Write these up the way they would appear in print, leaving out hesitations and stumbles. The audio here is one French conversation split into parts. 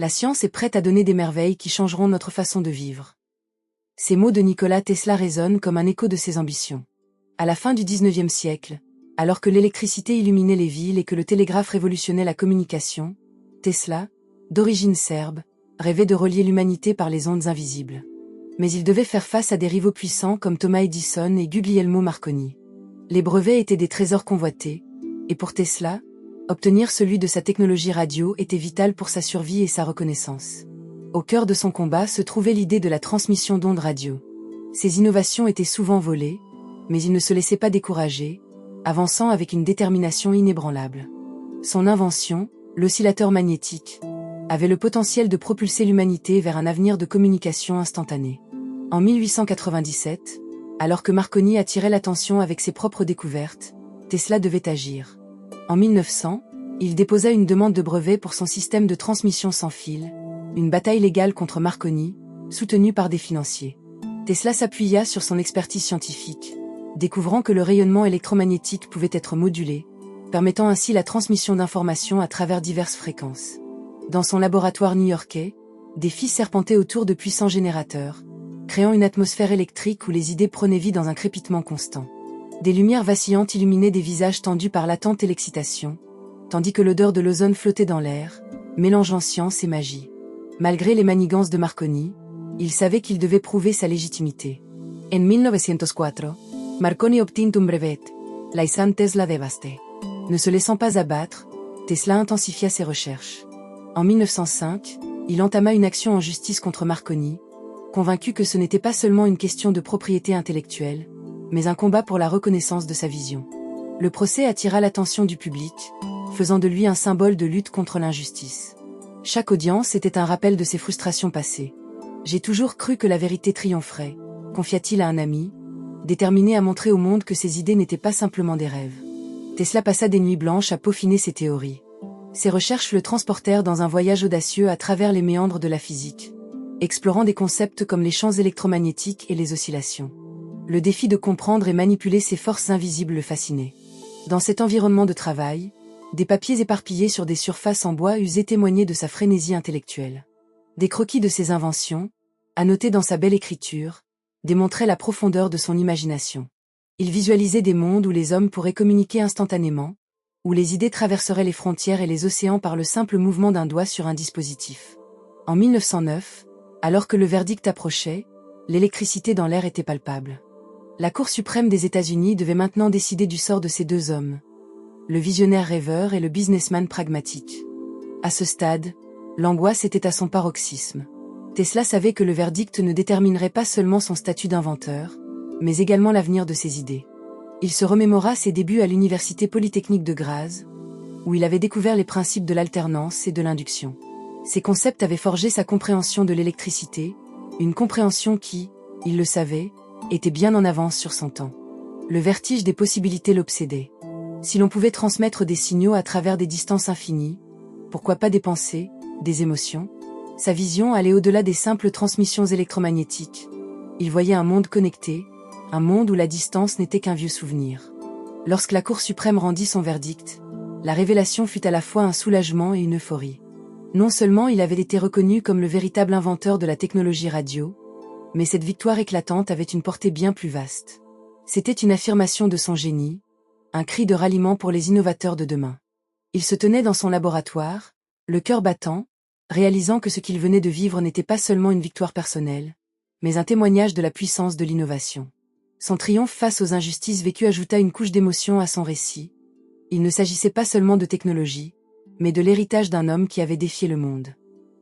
La science est prête à donner des merveilles qui changeront notre façon de vivre. Ces mots de Nikola Tesla résonnent comme un écho de ses ambitions. À la fin du XIXe siècle, alors que l'électricité illuminait les villes et que le télégraphe révolutionnait la communication, Tesla, d'origine serbe, rêvait de relier l'humanité par les ondes invisibles. Mais il devait faire face à des rivaux puissants comme Thomas Edison et Guglielmo Marconi. Les brevets étaient des trésors convoités, et pour Tesla, obtenir celui de sa technologie radio était vital pour sa survie et sa reconnaissance. Au cœur de son combat se trouvait l'idée de la transmission d'ondes radio. Ces innovations étaient souvent volées, mais il ne se laissait pas décourager, avançant avec une détermination inébranlable. Son invention, l'oscillateur magnétique, avait le potentiel de propulser l'humanité vers un avenir de communication instantanée. En 1897, alors que Marconi attirait l'attention avec ses propres découvertes, Tesla devait agir. En 1900, il déposa une demande de brevet pour son système de transmission sans fil, une bataille légale contre Marconi, soutenue par des financiers. Tesla s'appuya sur son expertise scientifique, découvrant que le rayonnement électromagnétique pouvait être modulé, permettant ainsi la transmission d'informations à travers diverses fréquences. Dans son laboratoire new-yorkais, des fils serpentaient autour de puissants générateurs, créant une atmosphère électrique où les idées prenaient vie dans un crépitement constant. Des lumières vacillantes illuminaient des visages tendus par l'attente et l'excitation, tandis que l'odeur de l'ozone flottait dans l'air, mélangeant science et magie. Malgré les manigances de Marconi, il savait qu'il devait prouver sa légitimité. En 1904, Marconi obtint un brevet, laissant Tesla dévasté. Ne se laissant pas abattre, Tesla intensifia ses recherches. En 1905, il entama une action en justice contre Marconi, convaincu que ce n'était pas seulement une question de propriété intellectuelle, mais un combat pour la reconnaissance de sa vision. Le procès attira l'attention du public, faisant de lui un symbole de lutte contre l'injustice. Chaque audience était un rappel de ses frustrations passées. « J'ai toujours cru que la vérité triompherait », confia-t-il à un ami, déterminé à montrer au monde que ses idées n'étaient pas simplement des rêves. Tesla passa des nuits blanches à peaufiner ses théories. Ses recherches le transportèrent dans un voyage audacieux à travers les méandres de la physique, explorant des concepts comme les champs électromagnétiques et les oscillations. Le défi de comprendre et manipuler ces forces invisibles le fascinait. Dans cet environnement de travail, des papiers éparpillés sur des surfaces en bois usé témoignaient de sa frénésie intellectuelle. Des croquis de ses inventions, annotés dans sa belle écriture, démontraient la profondeur de son imagination. Il visualisait des mondes où les hommes pourraient communiquer instantanément, où les idées traverseraient les frontières et les océans par le simple mouvement d'un doigt sur un dispositif. En 1909, alors que le verdict approchait, l'électricité dans l'air était palpable. La Cour suprême des États-Unis devait maintenant décider du sort de ces deux hommes, le visionnaire rêveur et le businessman pragmatique. À ce stade, l'angoisse était à son paroxysme. Tesla savait que le verdict ne déterminerait pas seulement son statut d'inventeur, mais également l'avenir de ses idées. Il se remémora ses débuts à l'Université Polytechnique de Graz, où il avait découvert les principes de l'alternance et de l'induction. Ces concepts avaient forgé sa compréhension de l'électricité, une compréhension qui, il le savait, était bien en avance sur son temps. Le vertige des possibilités l'obsédait. Si l'on pouvait transmettre des signaux à travers des distances infinies, pourquoi pas des pensées, des émotions? Sa vision allait au-delà des simples transmissions électromagnétiques. Il voyait un monde connecté, un monde où la distance n'était qu'un vieux souvenir. Lorsque la Cour suprême rendit son verdict, la révélation fut à la fois un soulagement et une euphorie. Non seulement il avait été reconnu comme le véritable inventeur de la technologie radio, mais cette victoire éclatante avait une portée bien plus vaste. C'était une affirmation de son génie, un cri de ralliement pour les innovateurs de demain. Il se tenait dans son laboratoire, le cœur battant, réalisant que ce qu'il venait de vivre n'était pas seulement une victoire personnelle, mais un témoignage de la puissance de l'innovation. Son triomphe face aux injustices vécues ajouta une couche d'émotion à son récit. Il ne s'agissait pas seulement de technologie, mais de l'héritage d'un homme qui avait défié le monde.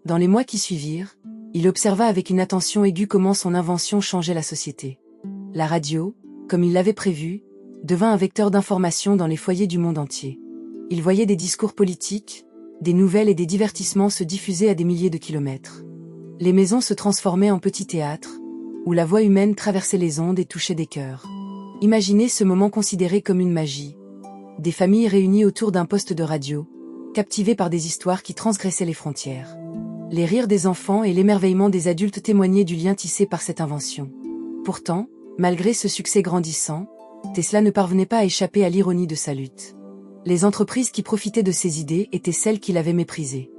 Dans les mois qui suivirent, il observa avec une attention aiguë comment son invention changeait la société. La radio, comme il l'avait prévu, devint un vecteur d'information dans les foyers du monde entier. Il voyait des discours politiques, des nouvelles et des divertissements se diffuser à des milliers de kilomètres. Les maisons se transformaient en petits théâtres, où la voix humaine traversait les ondes et touchait des cœurs. Imaginez ce moment considéré comme une magie. Des familles réunies autour d'un poste de radio, captivées par des histoires qui transgressaient les frontières. Les rires des enfants et l'émerveillement des adultes témoignaient du lien tissé par cette invention. Pourtant, malgré ce succès grandissant, Tesla ne parvenait pas à échapper à l'ironie de sa lutte. Les entreprises qui profitaient de ses idées étaient celles qu'il avait méprisées.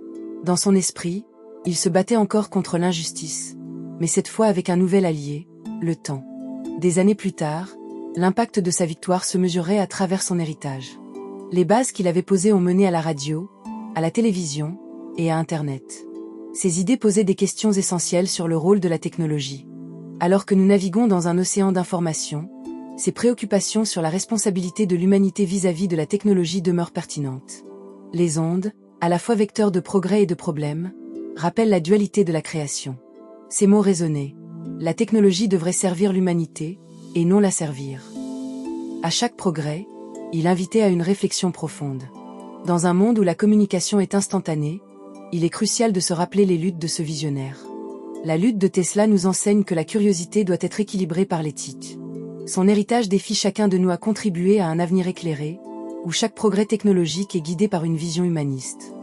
Dans son esprit, Il se battait encore contre l'injustice, mais cette fois avec un nouvel allié, le temps. Des années plus tard, l'impact de sa victoire se mesurait à travers son héritage. Les bases qu'il avait posées ont mené à la radio, à la télévision et à Internet. Ses idées posaient des questions essentielles sur le rôle de la technologie. Alors que nous naviguons dans un océan d'informations, ses préoccupations sur la responsabilité de l'humanité vis-à-vis de la technologie demeurent pertinentes. Les ondes, à la fois vecteurs de progrès et de problèmes, rappellent la dualité de la création. Ces mots résonnaient. La technologie devrait servir l'humanité, et non la servir. À chaque progrès, il invitait à une réflexion profonde. Dans un monde où la communication est instantanée, il est crucial de se rappeler les luttes de ce visionnaire. La lutte de Tesla nous enseigne que la curiosité doit être équilibrée par l'éthique. Son héritage défie chacun de nous à contribuer à un avenir éclairé, où chaque progrès technologique est guidé par une vision humaniste.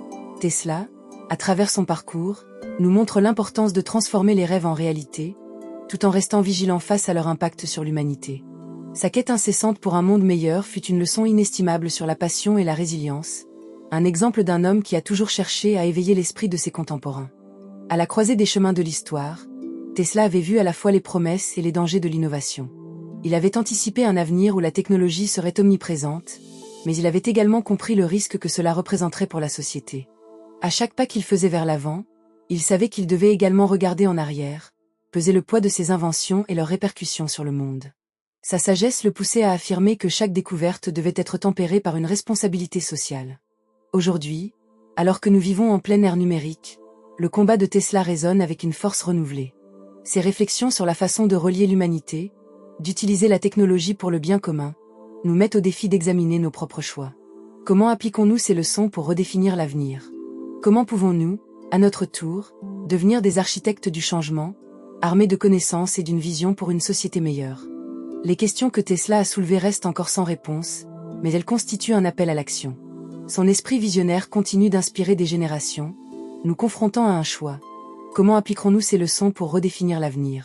Tesla, à travers son parcours, nous montre l'importance de transformer les rêves en réalité, tout en restant vigilant face à leur impact sur l'humanité. Sa quête incessante pour un monde meilleur fut une leçon inestimable sur la passion et la résilience, un exemple d'un homme qui a toujours cherché à éveiller l'esprit de ses contemporains. À la croisée des chemins de l'histoire, Tesla avait vu à la fois les promesses et les dangers de l'innovation. Il avait anticipé un avenir où la technologie serait omniprésente, mais il avait également compris le risque que cela représenterait pour la société. À chaque pas qu'il faisait vers l'avant, il savait qu'il devait également regarder en arrière, peser le poids de ses inventions et leurs répercussions sur le monde. Sa sagesse le poussait à affirmer que chaque découverte devait être tempérée par une responsabilité sociale. Aujourd'hui, alors que nous vivons en pleine ère numérique, le combat de Tesla résonne avec une force renouvelée. Ses réflexions sur la façon de relier l'humanité, d'utiliser la technologie pour le bien commun, nous mettent au défi d'examiner nos propres choix. Comment appliquons-nous ces leçons pour redéfinir l'avenir? Comment pouvons-nous, à notre tour, devenir des architectes du changement, armés de connaissances et d'une vision pour une société meilleure? Les questions que Tesla a soulevées restent encore sans réponse, mais elles constituent un appel à l'action. Son esprit visionnaire continue d'inspirer des générations, nous confrontant à un choix. Comment appliquerons-nous ces leçons pour redéfinir l'avenir?